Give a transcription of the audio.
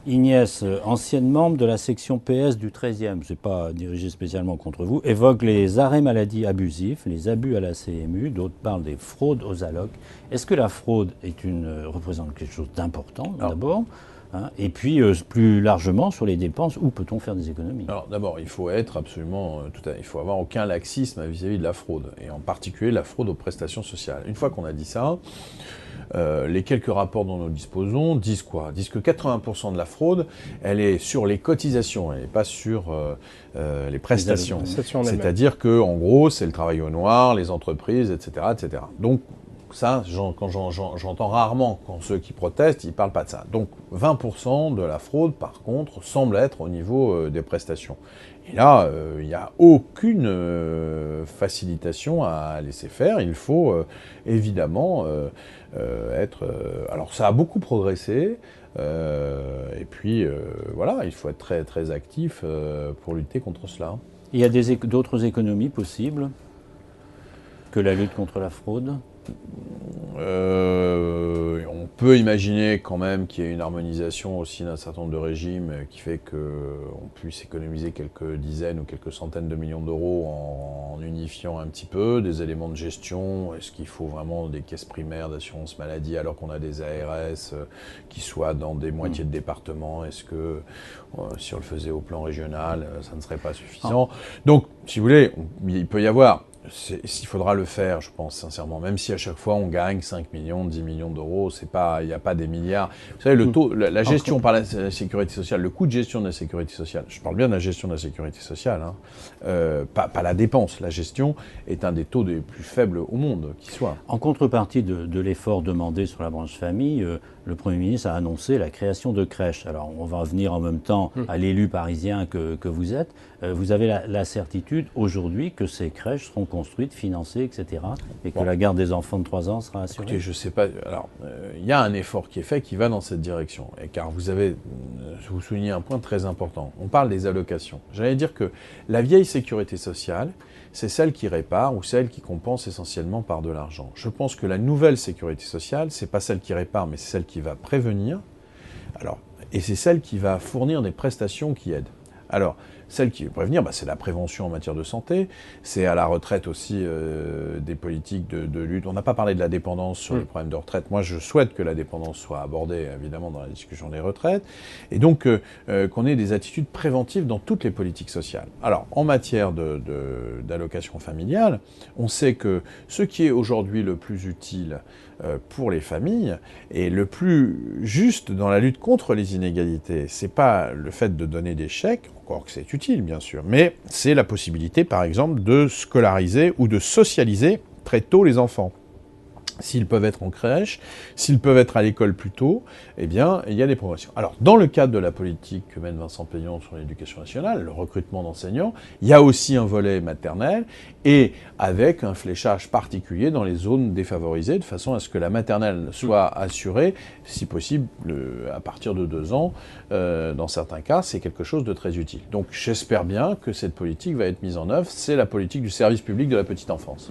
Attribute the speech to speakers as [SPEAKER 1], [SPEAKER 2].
[SPEAKER 1] Ignès, ancienne membre de la section PS du 13e, ce n'est pas dirigé spécialement contre vous, évoque les arrêts maladie abusifs, les abus à la CMU, d'autres parlent des fraudes aux allocs. Est-ce que la fraude représente quelque chose d'important d'abord, hein, et puis plus largement sur les dépenses, où peut-on faire des économies?
[SPEAKER 2] Alors d'abord, il faut être absolument, il faut avoir aucun laxisme vis-à-vis de la fraude, et en particulier la fraude aux prestations sociales. Une fois qu'on a dit ça, les quelques rapports dont nous disposons disent quoi? Disent que 80% de la fraude, elle est sur les cotisations, elle n'est pas sur les prestations. C'est-à-dire que, en gros, c'est le travail au noir, les entreprises, etc., etc. Donc ça, j'entends rarement quand ceux qui protestent, ils ne parlent pas de ça. Donc 20% de la fraude, par contre, semble être au niveau des prestations. Et là, il n'y a aucune facilitation à laisser faire. Il faut évidemment être... alors ça a beaucoup progressé. Et puis voilà, il faut être très, très actif pour lutter contre cela.
[SPEAKER 1] Il y a d'autres économies possibles que la lutte contre la fraude?
[SPEAKER 2] On peut imaginer quand même qu'il y ait une harmonisation aussi d'un certain nombre de régimes qui fait qu'on puisse économiser quelques dizaines ou quelques centaines de millions d'euros en unifiant un petit peu des éléments de gestion. Est-ce qu'il faut vraiment des caisses primaires d'assurance maladie alors qu'on a des ARS qui soient dans des moitiés de départements? Est-ce que si on le faisait au plan régional, ça ne serait pas suffisant? Donc, si vous voulez, il peut y avoir... S'il faudra le faire, je pense sincèrement, même si à chaque fois on gagne 5 millions, 10 millions d'euros, il n'y a pas des milliards. Vous savez, le taux, la gestion par la sécurité sociale, le coût de gestion de la sécurité sociale, je parle bien de la gestion de la sécurité sociale, hein, pas la dépense, la gestion est un des taux les plus faibles au monde qui soit.
[SPEAKER 1] En contrepartie de l'effort demandé sur la branche famille, le Premier ministre a annoncé la création de crèches. Alors on va revenir en même temps à l'élu parisien que vous êtes. Vous avez la certitude aujourd'hui que ces crèches seront construites, financées, etc. et que la garde des enfants de 3 ans sera assurée?
[SPEAKER 2] Écoutez, je ne sais pas. Alors, il y a un effort qui est fait qui va dans cette direction. Et car vous soulignez un point très important. On parle des allocations. J'allais dire que la vieille sécurité sociale, c'est celle qui répare ou celle qui compense essentiellement par de l'argent. Je pense que la nouvelle sécurité sociale, c'est pas celle qui répare, mais c'est celle qui va prévenir. Alors, et c'est celle qui va fournir des prestations qui aident. Alors, celle qui veut prévenir, c'est la prévention en matière de santé, c'est à la retraite aussi des politiques de lutte. On n'a pas parlé de la dépendance sur les problèmes de retraite. Moi, je souhaite que la dépendance soit abordée, évidemment, dans la discussion des retraites, et donc qu'on ait des attitudes préventives dans toutes les politiques sociales. Alors, en matière d'allocation familiale, on sait que ce qui est aujourd'hui le plus utile pour les familles et le plus juste dans la lutte contre les inégalités, c'est pas le fait de donner des chèques, encore que c'est utile bien sûr, mais c'est la possibilité par exemple de scolariser ou de socialiser très tôt les enfants. S'ils peuvent être en crèche, s'ils peuvent être à l'école plus tôt, eh bien, il y a des progressions. Alors, dans le cadre de la politique que mène Vincent Payon sur l'éducation nationale, le recrutement d'enseignants, il y a aussi un volet maternel, et avec un fléchage particulier dans les zones défavorisées, de façon à ce que la maternelle soit assurée, si possible, à partir de 2 ans. Dans certains cas, c'est quelque chose de très utile. Donc, j'espère bien que cette politique va être mise en œuvre. C'est la politique du service public de la petite enfance.